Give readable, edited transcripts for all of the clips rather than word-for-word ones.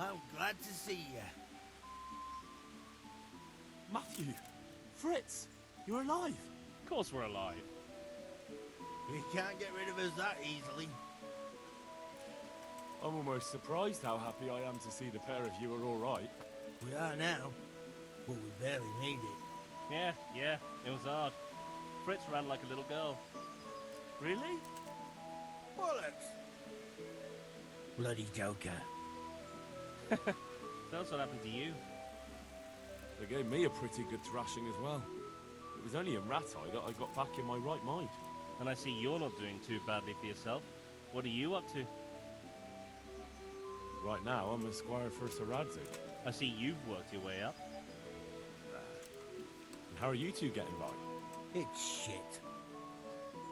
I'm glad to see you. Matthew! Fritz! You're alive! Of course we're alive. You can't get rid of us that easily. I'm almost surprised how happy I am to see the pair of you are alright. We are now, but we barely made it. Yeah, it was hard. Fritz ran like a little girl. Really? Bollocks! Bloody joker. That's what happened to you. They gave me a pretty good thrashing as well. It was only in Rattay that I got back in my right mind. And I see you're not doing too badly for yourself. What are you up to? Right now, I'm a squire for Saradzi. I see you've worked your way up. And how are you two getting by? It's shit.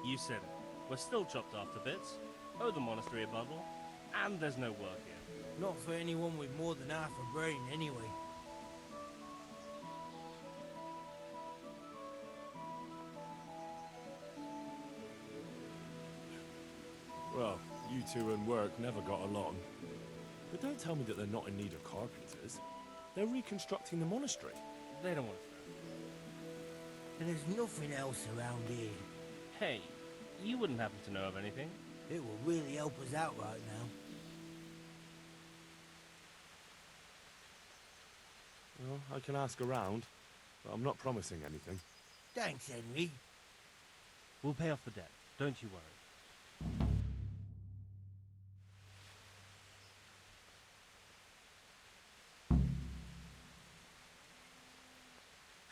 You said it. We're still chopped off to bits. Owe the monastery a bundle. And there's no work here. Not for anyone with more than half a brain, anyway. Well, you two and work never got along. But don't tell me that they're not in need of carpenters. They're reconstructing the monastery. They don't want to. And there's nothing else around here. Hey, you wouldn't happen to know of anything? It will really help us out right now. Well, I can ask around, but I'm not promising anything. Thanks, Henry. We'll pay off the debt. Don't you worry.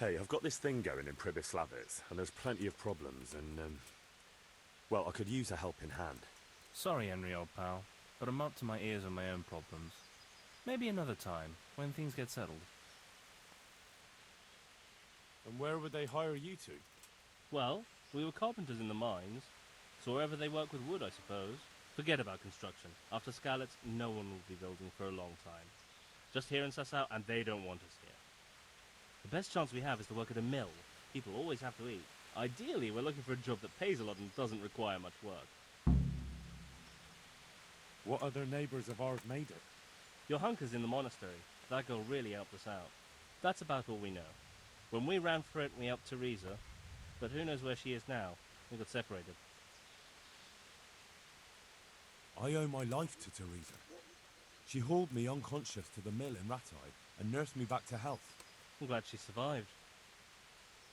Hey, I've got this thing going in Pribyslavitz, and there's plenty of problems, and, well, I could use a helping hand. Sorry, Henry, old pal, but I'm up to my ears on my own problems. Maybe another time, when things get settled. And where would they hire you to? Well, we were carpenters in the mines, so wherever they work with wood, I suppose. Forget about construction. After Skalitz, no one will be building for a long time. Just here in Sasau, and they don't want us here. The best chance we have is to work at a mill. People always have to eat. Ideally, we're looking for a job that pays a lot and doesn't require much work. What other neighbours of ours made it? Your hunker's in the monastery. That girl really helped us out. That's about all we know. When we ran for it, we helped Teresa, but who knows where she is now? We got separated. I owe my life to Teresa. She hauled me unconscious to the mill in Rattay and nursed me back to health. I'm glad she survived.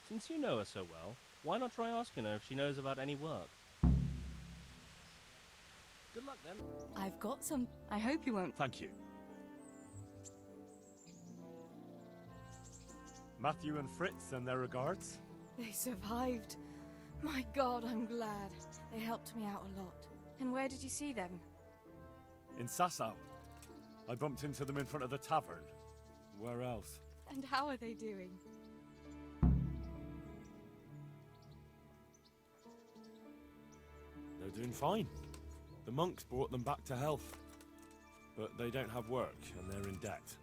Since you know her so well, why not try asking her if she knows about any work? Good luck then. I've got some. I hope you won't. Thank you. Matthew and Fritz and their regards. They survived. My God, I'm glad. They helped me out a lot. And where did you see them? In Sasau. I bumped into them in front of the tavern. Where else? And how are they doing? They're doing fine. The monks brought them back to health. But they don't have work, and they're in debt.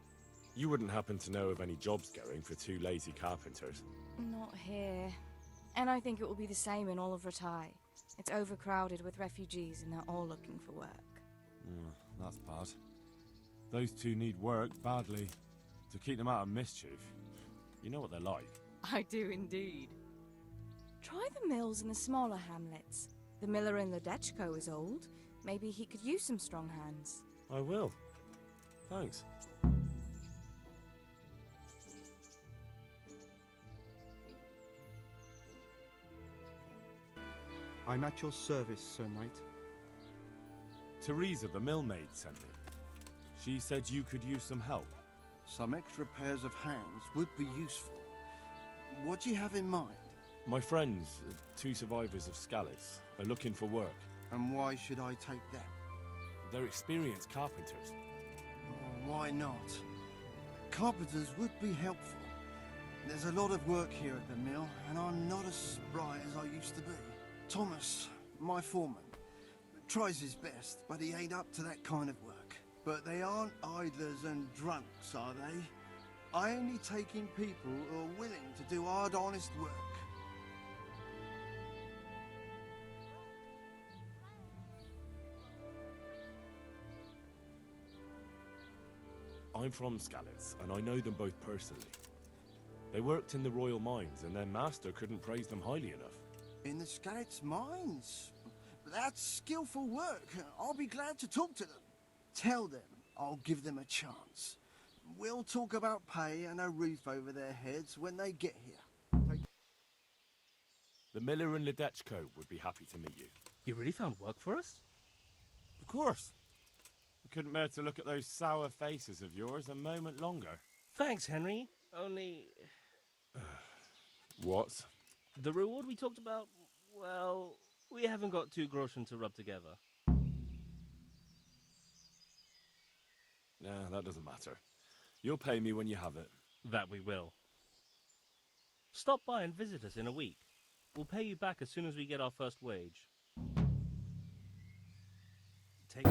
You wouldn't happen to know of any jobs going for two lazy carpenters? Not here. And I think it will be the same in all of Rattay. It's overcrowded with refugees and they're all looking for work. That's bad. Those two need work badly. To keep them out of mischief. You know what they're like. I do indeed. Try the mills in the smaller hamlets. The miller in Ledechko is old. Maybe he could use some strong hands. I will. Thanks. I'm at your service, Sir Knight. Teresa, the millmaid, sent me. She said you could use some help. Some extra pairs of hands would be useful. What do you have in mind? My friends, two survivors of Skalitz, are looking for work. And why should I take them? They're experienced carpenters. Oh, why not? Carpenters would be helpful. There's a lot of work here at the mill, and I'm not as spry as I used to be. Thomas, my foreman, tries his best, but he ain't up to that kind of work. But they aren't idlers and drunks, are they? I only take in people who are willing to do hard, honest work. I'm from Skalitz, and I know them both personally. They worked in the royal mines, and their master couldn't praise them highly enough. In the Skalitz mines? That's skillful work. I'll be glad to talk to them. Tell them I'll give them a chance. We'll talk about pay and a roof over their heads when they get here. The miller and Ledechko would be happy to meet you. You really found work for us? Of course. I couldn't bear to look at those sour faces of yours a moment longer. Thanks, Henry. Only What? the reward we talked about, well, we haven't got 2 groschen to rub together. Nah, that doesn't matter. You'll pay me when you have it. That we will. Stop by and visit us in a week. We'll pay you back as soon as we get our first wage. Take